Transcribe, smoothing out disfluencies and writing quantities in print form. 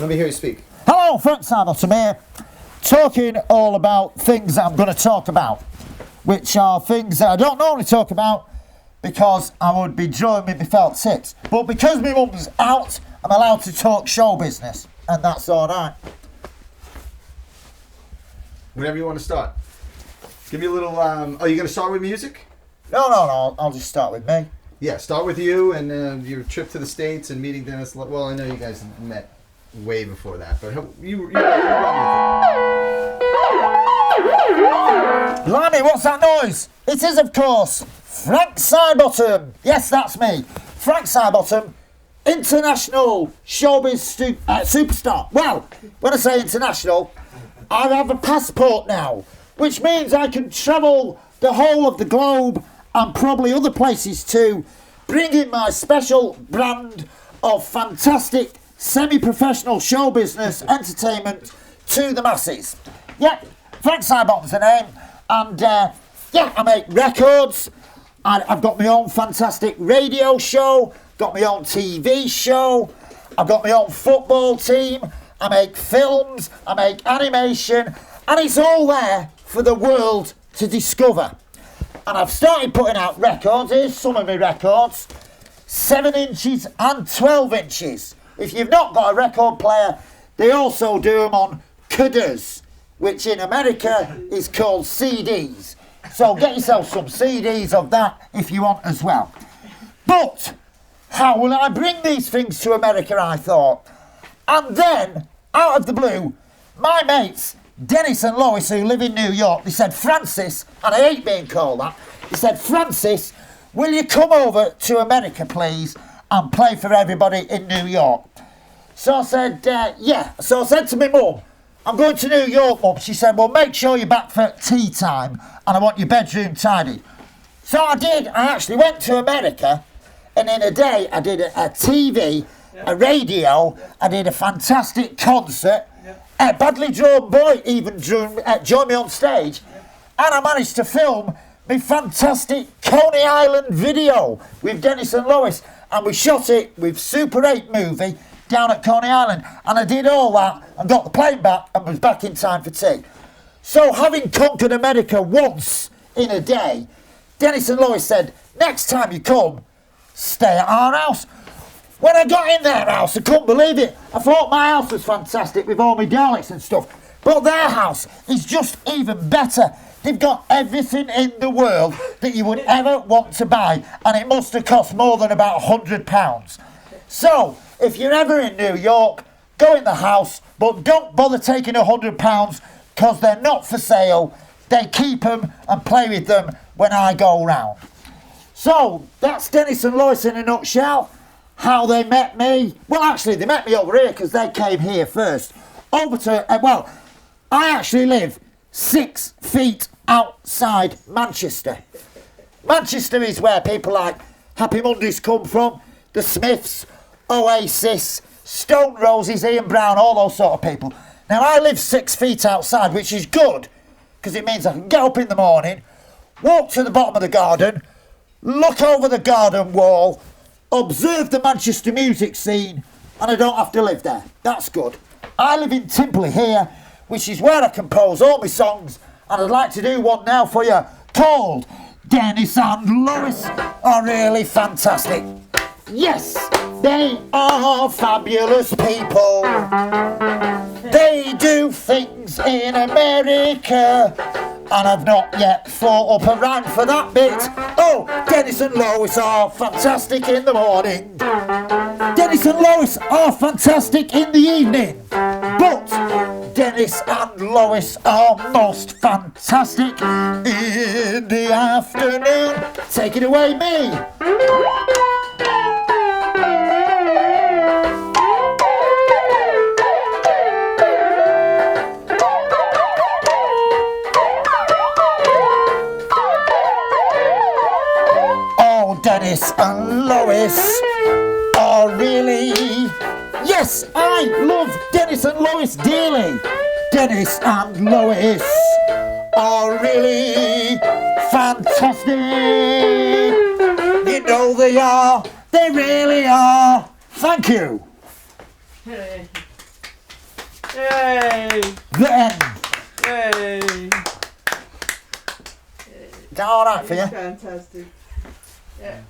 Let me hear you speak. Hello, Frank Sidebottom here, talking all about things that I'm going to talk about, which are things that I don't normally talk about because I would be drawing me my felt tips. But because my mum's out, I'm allowed to talk show business, and that's all right. Whenever you want to start. Give me a little, are you going to start with music? No, I'll just start with me. Yeah, start with you and your trip to the States and meeting Dennis. Well, I know you guys met way before that, but you run with it. Blimey, what's that noise? It is, of course, Frank Sidebottom. Yes, that's me. Frank Sidebottom, international showbiz superstar. Well, when I say international, I have a passport now, which means I can travel the whole of the globe and probably other places too, bringing my special brand of fantastic semi-professional show business entertainment to the masses. Yeah, Frank Sidebottom's the name, and yeah, I make records. I've got my own fantastic radio show, got my own TV show, I've got my own football team, I make films, I make animation, and it's all there for the world to discover. And I've started putting out records. Here's some of my records, 7 inches and 12 inches. If you've not got a record player, they also do them on cudders, which in America is called CDs. So get yourself some CDs of that if you want as well. But how will I bring these things to America, I thought. And then, out of the blue, my mates, Dennis and Lois, who live in New York, they said, Francis, and I hate being called that, they said, Francis, will you come over to America, please, and play for everybody in New York? So I said, yeah. So I said to my mum, I'm going to New York, Mum. She said, well, make sure you're back for tea time and I want your bedroom tidy. So I did. I actually went to America, and in a day I did a TV, a radio, I did a fantastic concert. A badly drawn boy even joined me on stage, and I managed to film my fantastic Coney Island video with Dennis and Lois, and we shot it with Super 8 movie down at Coney Island, and I did all that and got the plane back and was back in time for tea. So having conquered America once in a day, Dennis and Lois said, next time you come, stay at our house. When I got in their house, I couldn't believe it. I thought my house was fantastic with all my Daleks and stuff, but their house is just even better. They've got everything in the world that you would ever want to buy, and it must have cost more than about £100. So, if you're ever in New York, go in the house, but don't bother taking £100 because they're not for sale. They keep them and play with them when I go round. So, that's Dennis and Lois in a nutshell. How they met me. Well, actually, they met me over here because they came here first. Over to, well, I actually live 6 feet outside Manchester. Manchester is where people like Happy Mondays come from, the Smiths, Oasis, Stone Roses, Ian Brown, all those sort of people. Now, I live 6 feet outside, which is good because it means I can get up in the morning, walk to the bottom of the garden, look over the garden wall, observe the Manchester music scene, and I don't have to live there. That's good. I live in Timperle here, which is where I compose all my songs, and I'd like to do one now for you called Dennis and Lois Are Really Fantastic. Yes, they are fabulous people. They do things in America, and I've not yet thought up a rhyme for that bit. Oh, Dennis and Lois are fantastic in the morning. Dennis and Lois are fantastic in the evening. But Dennis and Lois are most fantastic in the afternoon. Take it away, me. Dennis and Lois are really... Yes, I love Dennis and Lois dearly. Dennis and Lois are really fantastic. You know they are. They really are. Thank you. Hey. Yay! The end. Yay! Is that alright for you? Fantastic. Yeah.